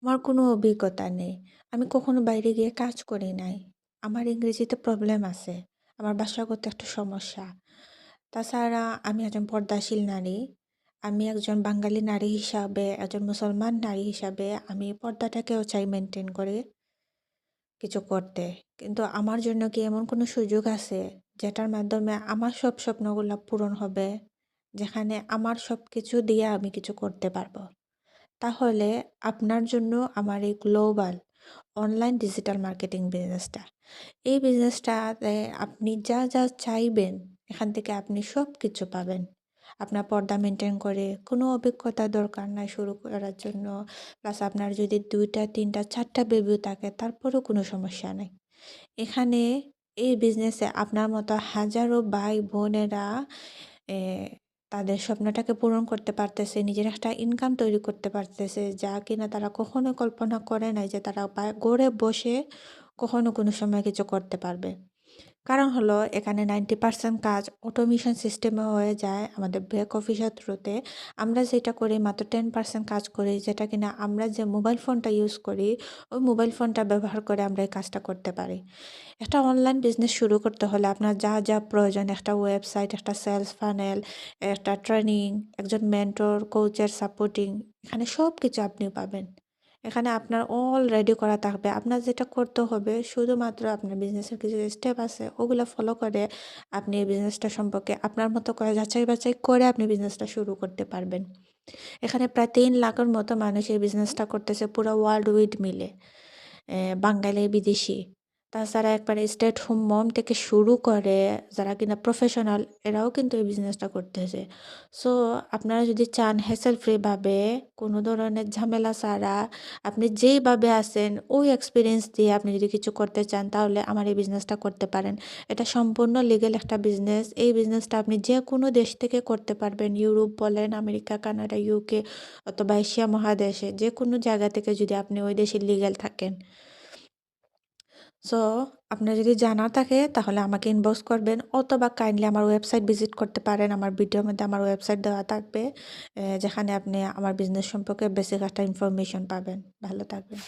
আমার কোনো অভিজ্ঞতা নেই। আমি কখনো বাইরে গিয়ে কাজ করি নাই। আমার ইংরেজিতে প্রবলেম আছে। আমার ভাষাগত একটা সমস্যা। তাছাড়া আমি একজন পর্দাশীল নারী। আমি একজন বাঙালি নারী হিসাবে, একজন মুসলমান নারী হিসাবে আমি পর্দাটাকেও চাই মেইনটেইন করে কিছু করতে। কিন্তু আমার জন্য কি এমন কোনো সুযোগ আছে, যেটার মাধ্যমে আমার সব স্বপ্নগুলা পূরণ হবে? যেখানে আমার সবকিছু দিয়ে আমি কিছু করতে পারবো? তাহলে আপনার জন্য আমার এই গ্লোবাল অনলাইন ডিজিটাল মার্কেটিং বিজনেসটা, এই বিজনেসটাতে আপনি যা চাইবেন এখান থেকে আপনি সব কিছু পাবেন। আপনার পর্দা মেনটেন করে কোনো অভিজ্ঞতা দরকার নাই শুরু করার জন্য। প্লাস আপনার যদি ২টা, ৩টা, ৪টা বেবিও থাকে তারপরেও কোনো সমস্যা নাই। এখানে এই বিজনেসে আপনার মতো হাজারো ভাই-বোনেরা এ তাদের স্বপ্নটাকে পূরণ করতে পারতেছে, নিজের একটা ইনকাম তৈরি করতে পারতেছে, যা কিনা তারা কখনো কল্পনা করে নাই যে তারা ঘরে বসে কখনো কোনো সময় কিছু করতে পারবে। কারণ হলো এখানে 90% কাজ অটোমেশন সিস্টেমে হয়ে যায় আমাদের ব্যাক অফিসের থ্রুতে। আমরা যেটা করি মাত্র 10% কাজ করি, যেটা কিনা আমরা যে মোবাইল ফোনটা ইউজ করি, ওই মোবাইল ফোনটা ব্যবহার করে আমরা এই কাজটা করতে পারি। একটা অনলাইন বিজনেস শুরু করতে হলে আপনার যা প্রয়োজন, একটা ওয়েবসাইট, একটা সেলস ফানেল, একটা ট্রেনিং, একজন মেন্টর, কোচের সাপোর্টিং, এখানে সবকিছু আপনি পাবেন। এখানে আপনার অল রেডি করা থাকবে। আপনার যেটা করতে হবে শুধুমাত্র আপনার বিজনেসের কিছু স্টেপ আছে, ওগুলো ফলো করে আপনি এই বিজনেসটা সম্পর্কে আপনার মতো করে যাচাই-বাছাই করে আপনি বিজনেসটা শুরু করতে পারবেন। এখানে প্রায় ৩ লাখের মতো মানুষ এই বিজনেসটা করতেছে পুরা ওয়ার্ল্ড উইড মিলে। বাঙালি, বিদেশি। তাছাড়া একবারে স্টে এট হোম মম থেকে শুরু করে যারা কিনা প্রফেশনাল, এরাও কিন্তু এই বিজনেসটা করতেছে। সো আপনারা যদি চান হ্যাসেল ফ্রি ভাবে কোনো ধরনের ঝামেলা ছাড়া আপনি যেইভাবে আছেন ওই এক্সপেরিয়েন্স দিয়ে আপনি যদি কিছু করতে চান তাহলে আমার এই বিজনেসটা করতে পারেন। এটা সম্পূর্ণ লিগ্যাল একটা বিজনেস। এই বিজনেসটা আপনি যেকোনো দেশ থেকে করতে পারবেন। ইউরোপ বলেন, আমেরিকা, কানাডা, ইউকে অথবা এশিয়া মহাদেশে যেকোনো জায়গা থেকে যদি আপনি ওই দেশে লিগ্যাল থাকেন। সো আপনার যদি জানা থাকে তাহলে আমাকে ইনবক্স করবেন অথবা কাইন্ডলি আমার ওয়েবসাইট ভিজিট করতে পারেন। আমার ভিডিওর মধ্যে আমার ওয়েবসাইট দেওয়া থাকবে, যেখানে আপনি আমার বিজনেস সম্পর্কে বেসিক একটা ইনফরমেশন পাবেন। ভালো থাকবেন।